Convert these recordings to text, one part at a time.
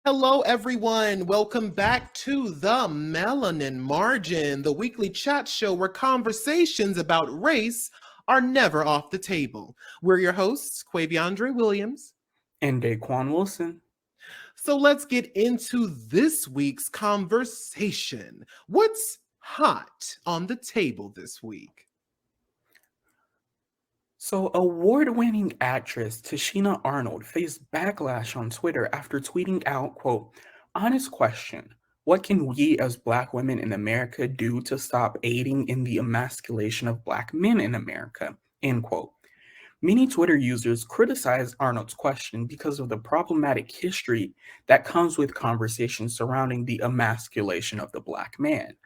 Hello, everyone. Welcome back to the Melanin Margin, the weekly chat show where conversations about race are never off the table. We're your hosts, Quaviondre Williams. And Daquon Wilson. So let's get into this week's conversation. What's hot on the table this week? So, award-winning actress Tashina Arnold faced backlash on Twitter after tweeting out, quote, "Honest question. What can we as Black women in America do to stop aiding in the emasculation of Black men in America?" End quote. Many Twitter users criticized Arnold's question because of the problematic history that comes with conversations surrounding the emasculation of the Black man.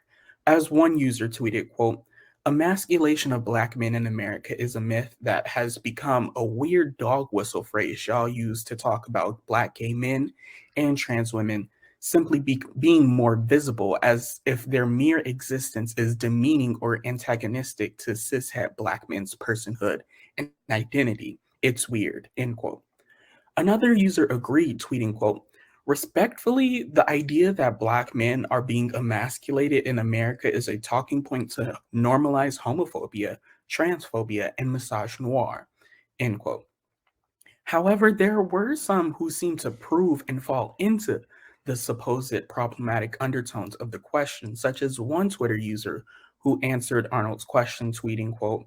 As one user tweeted, quote, "Emasculation of Black men in America is a myth that has become a weird dog whistle phrase y'all use to talk about Black gay men and trans women simply being more visible, as if their mere existence is demeaning or antagonistic to cishet Black men's personhood and identity. It's weird," end quote. Another user agreed, tweeting, quote, "Respectfully, the idea that Black men are being emasculated in America is a talking point to normalize homophobia, transphobia, and misogynoir," end quote. However, there were some who seemed to prove and fall into the supposed problematic undertones of the question, such as one Twitter user who answered Arnold's question, tweeting, quote,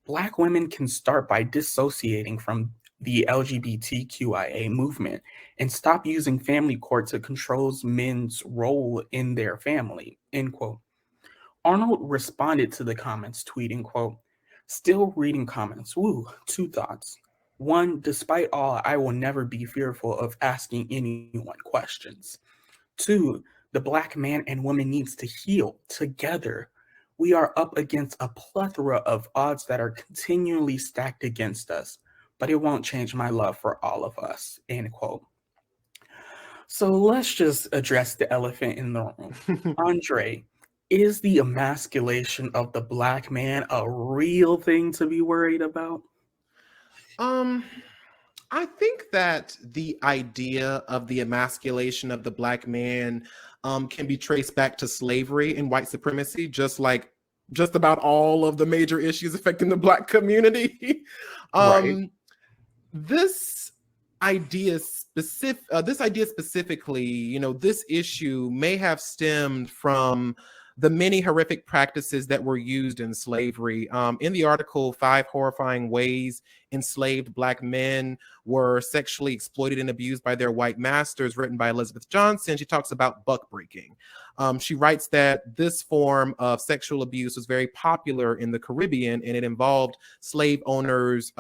"Black women can start by dissociating from the LGBTQIA movement and stop using family court to control men's role in their family," end quote. Arnold responded to the comments, tweeting, quote, "Still reading comments. Woo, two thoughts. One, despite all, I will never be fearful of asking anyone questions. Two, the Black man and woman needs to heal together. We are up against a plethora of odds that are continually stacked against us, but it won't change my love for all of us," end quote. So let's just address the elephant in the room. Andre, is the emasculation of the Black man a real thing to be worried about? um, I think that the idea of the emasculation of the Black man can be traced back to slavery and white supremacy, just about all of the major issues affecting the Black community. Right. um, this this idea specifically, this issue may have stemmed from the many horrific practices that were used in slavery. In the article, Five Horrifying Ways Enslaved Black Men Were Sexually Exploited and Abused by Their White Masters, written by Elizabeth Johnson, she talks about buck breaking. She writes that this form of sexual abuse was very popular in the Caribbean, and it involved slave owners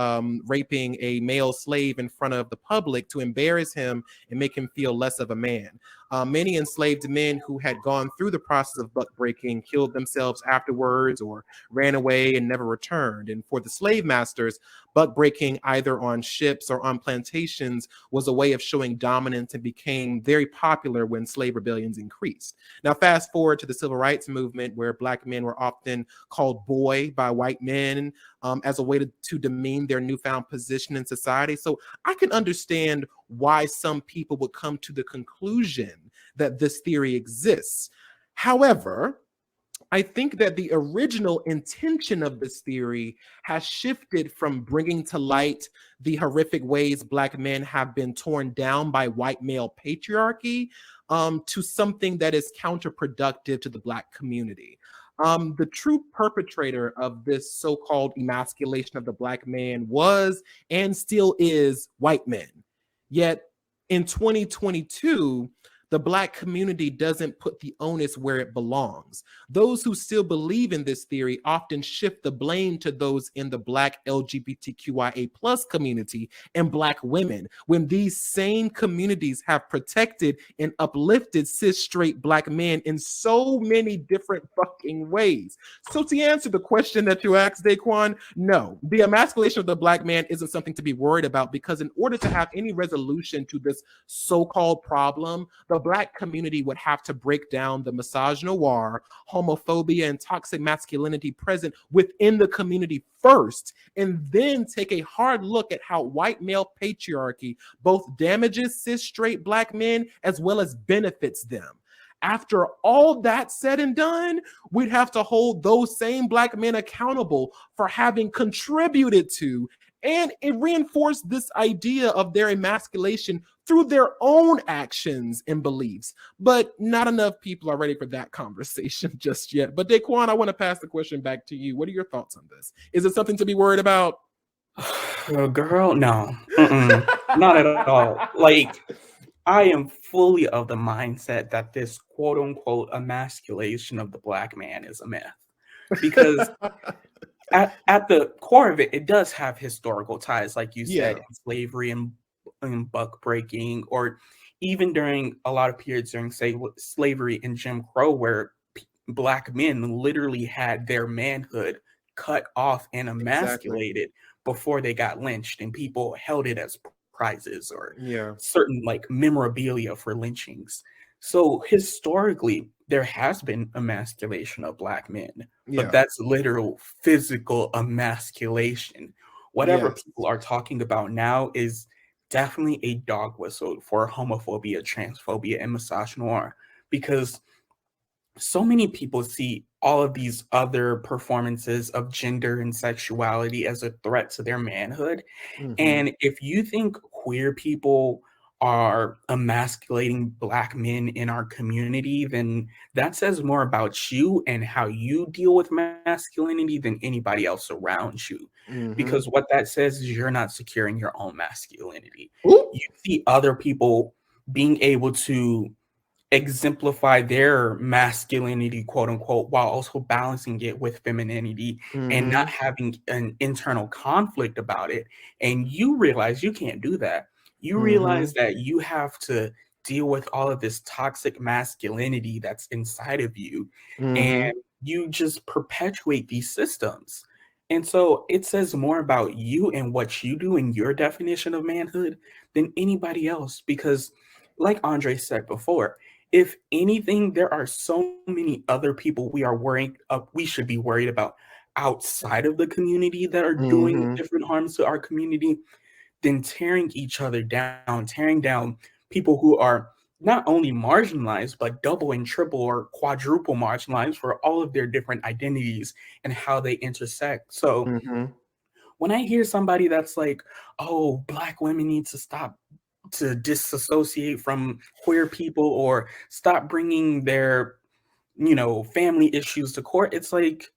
raping a male slave in front of the public to embarrass him and make him feel less of a man. Many enslaved men who had gone through the process of buck breaking killed themselves afterwards or ran away and never returned. And for the slave masters, buck breaking either on ships or on plantations was a way of showing dominance and became very popular when slave rebellions increased. Now, fast forward to the civil rights movement, where Black men were often called boy by white men as a way to demean their newfound position in society. So I can understand why some people would come to the conclusion that this theory exists. However, I think that the original intention of this theory has shifted from bringing to light the horrific ways Black men have been torn down by white male patriarchy to something that is counterproductive to the Black community. The true perpetrator of this so-called emasculation of the Black man was and still is white men. Yet in 2022, the Black community doesn't put the onus where it belongs. Those who still believe in this theory often shift the blame to those in the Black LGBTQIA plus community and Black women, when these same communities have protected and uplifted cis straight Black men in so many different fucking ways. So to answer the question that you asked, Daquon, no, the emasculation of the Black man isn't something to be worried about, because in order to have any resolution to this so-called problem, the the Black community would have to break down the misogynoir, homophobia, and toxic masculinity present within the community first, and then take a hard look at how white male patriarchy both damages cis straight Black men as well as benefits them. After all that said and done, we'd have to hold those same Black men accountable for having contributed to and it reinforced this idea of their emasculation through their own actions and beliefs. But not enough people are ready for that conversation just yet. But Daquon, I want to pass the question back to you. What are your thoughts on this? Is it something to be worried about? Girl, no. Not at all. Like, I am fully of the mindset that this quote unquote emasculation of the Black man is a myth. Because at the core of it, it does have historical ties, like you said, in slavery and buck breaking, or even during a lot of periods during, say, slavery and Jim Crow, where Black men literally had their manhood cut off and emasculated before they got lynched, and people held it as prizes or certain like memorabilia for lynchings. So historically, there has been emasculation of Black men, but that's literal physical emasculation. Whatever people are talking about now is definitely a dog whistle for homophobia, transphobia, and misogynoir, because so many people see all of these other performances of gender and sexuality as a threat to their manhood. And if you think queer people are emasculating Black men in our community, then that says more about you and how you deal with masculinity than anybody else around you. Because what that says is you're not securing your own masculinity. You see other people being able to exemplify their masculinity, quote unquote, while also balancing it with femininity and not having an internal conflict about it. And you realize you can't do that. You realize that you have to deal with all of this toxic masculinity that's inside of you, and you just perpetuate these systems. And so it says more about you and what you do in your definition of manhood than anybody else. Because, like Andre said before, if anything, there are so many other people we should be worried about outside of the community that are doing different harms to our community than tearing each other down, tearing down people who are not only marginalized, but double and triple or quadruple marginalized for all of their different identities and how they intersect. So when I hear somebody that's like, oh, Black women need to stop to disassociate from queer people or stop bringing their, family issues to court, it's like,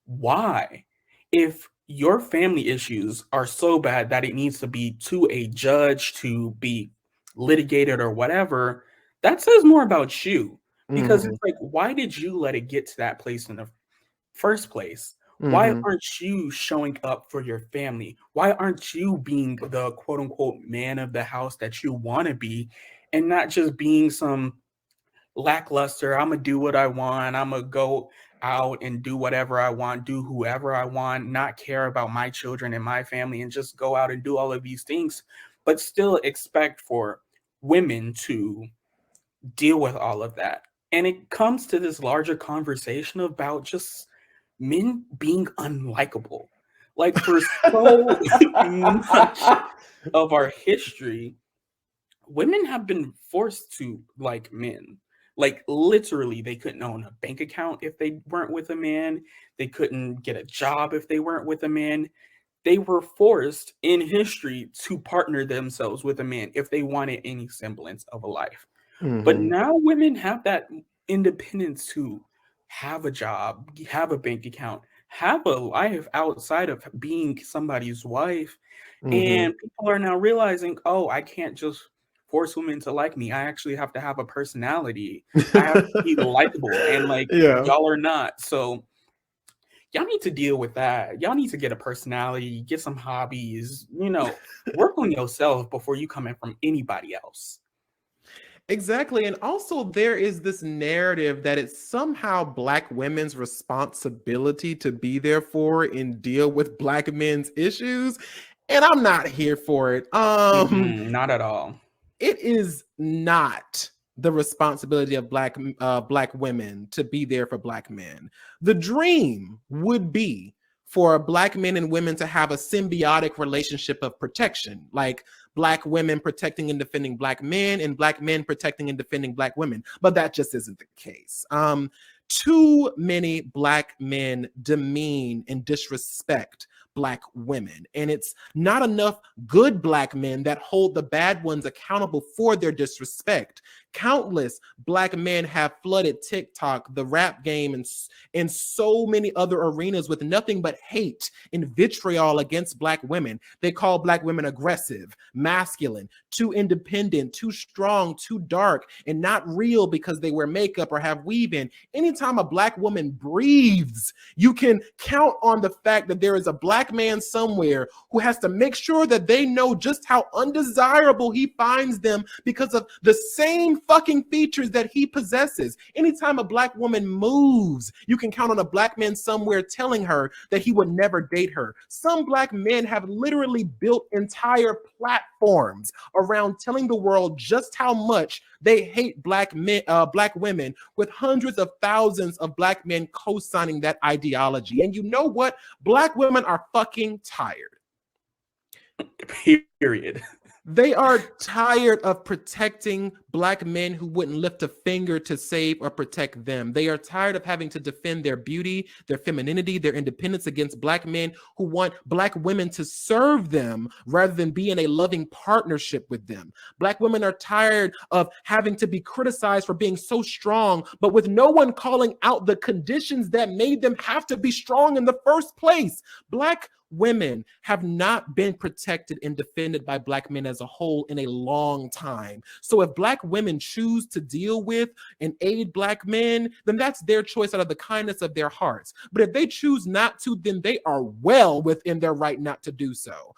why? If your family issues are so bad that it needs to be to a judge to be litigated or whatever, that says more about you. Because it's like, why did you let it get to that place in the first place? Why aren't you showing up for your family? Why aren't you being the quote unquote man of the house that you want to be, and not just being some lackluster, I'm gonna do what I want, I'm gonna go out and do whatever I want, do whoever I want, not care about my children and my family, and just go out and do all of these things, but still expect for women to deal with all of that. And it comes to this larger conversation about just men being unlikable. Like, for so much of our history, women have been forced to like men. Like, literally, they couldn't own a bank account if they weren't with a man. They couldn't get a job if they weren't with a man. They were forced in history to partner themselves with a man if they wanted any semblance of a life. But now women have that independence to have a job, have a bank account, have a life outside of being somebody's wife. And people are now realizing, oh, I can't just force women to like me. I actually have to have a personality. I have to be likable. And like, y'all are not. So y'all need to deal with that. Y'all need to get a personality, get some hobbies, work on yourself before you come in from anybody else. Exactly. And also, there is this narrative that it's somehow Black women's responsibility to be there for and deal with Black men's issues. And I'm not here for it. Not at all. It is not the responsibility of black women to be there for black men. The dream would be for black men and women to have a symbiotic relationship of protection, like black women protecting and defending black men and black men protecting and defending black women. But that just isn't the case. Too many black men demean and disrespect black women. And it's not enough good black men that hold the bad ones accountable for their disrespect. Countless black men have flooded TikTok, the rap game, and so many other arenas with nothing but hate and vitriol against black women. They call black women aggressive, masculine, too independent, too strong, too dark, and not real because they wear makeup or have weave in. Anytime a black woman breathes, you can count on the fact that there is a black man somewhere who has to make sure that they know just how undesirable he finds them because of the same fucking features that he possesses. Anytime a black woman moves, you can count on a black man somewhere telling her that he would never date her. Some black men have literally built entire platforms around telling the world just how much they hate black men, black women, with hundreds of thousands of black men co-signing that ideology. And you know what? Black women are fucking tired. Period. They are tired of protecting black men who wouldn't lift a finger to save or protect them. They are tired of having to defend their beauty, their femininity, their independence against black men who want black women to serve them rather than be in a loving partnership with them. Black women are tired of having to be criticized for being so strong, but with no one calling out the conditions that made them have to be strong in the first place. Black women have not been protected and defended by black men as a whole in a long time. So if black women choose to deal with and aid black men, then that's their choice out of the kindness of their hearts. But if they choose not to, then they are well within their right not to do so.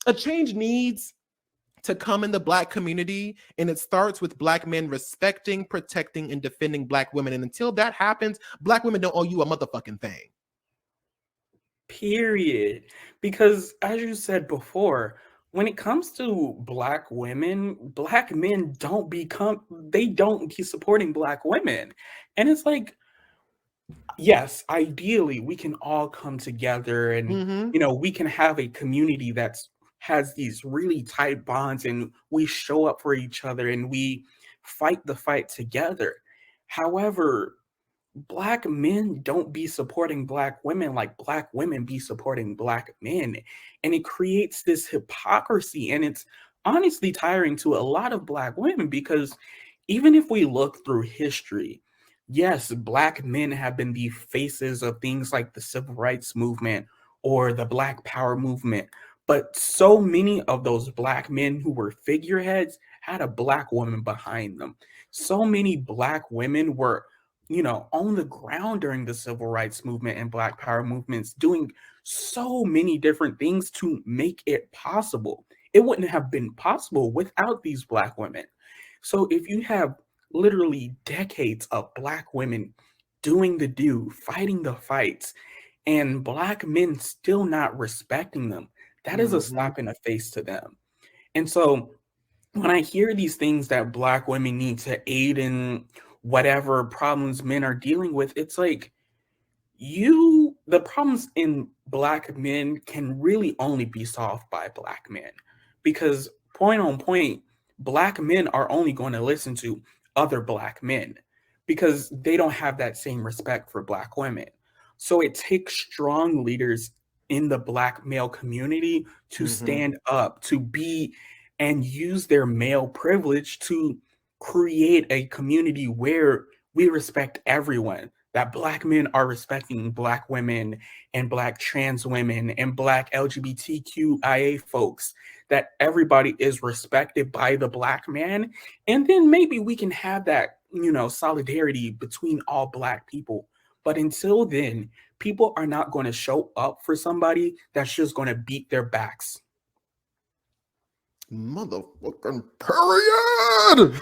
A change needs to come in the black community, and it starts with black men respecting, protecting, and defending black women. And until that happens, black women don't owe you a motherfucking thing. Period. Because as you said before, when it comes to black women, black men don't be supporting black women. And it's like, yes, ideally we can all come together and we can have a community that's has these really tight bonds and we show up for each other and we fight the fight together. However, black men don't be supporting black women like black women be supporting black men. And it creates this hypocrisy. And it's honestly tiring to a lot of black women because even if we look through history, yes, black men have been the faces of things like the civil rights movement or the Black Power movement. But so many of those black men who were figureheads had a black woman behind them. So many black women were on the ground during the civil rights movement and Black Power movements, doing so many different things to make it possible. It wouldn't have been possible without these black women. So if you have literally decades of black women doing the do, fighting the fights, and black men still not respecting them, that is a slap in the face to them. And so when I hear these things that black women need to aid in whatever problems men are dealing with, it's like the problems in black men can really only be solved by black men, because point on point, black men are only going to listen to other black men because they don't have that same respect for black women. So it takes strong leaders in the black male community to stand up, to be and use their male privilege to create a community where we respect everyone, that black men are respecting black women and black trans women and black LGBTQIA folks, that everybody is respected by the black man. And then maybe we can have that, solidarity between all black people. But until then, people are not going to show up for somebody that's just going to beat their backs. Motherfucking period.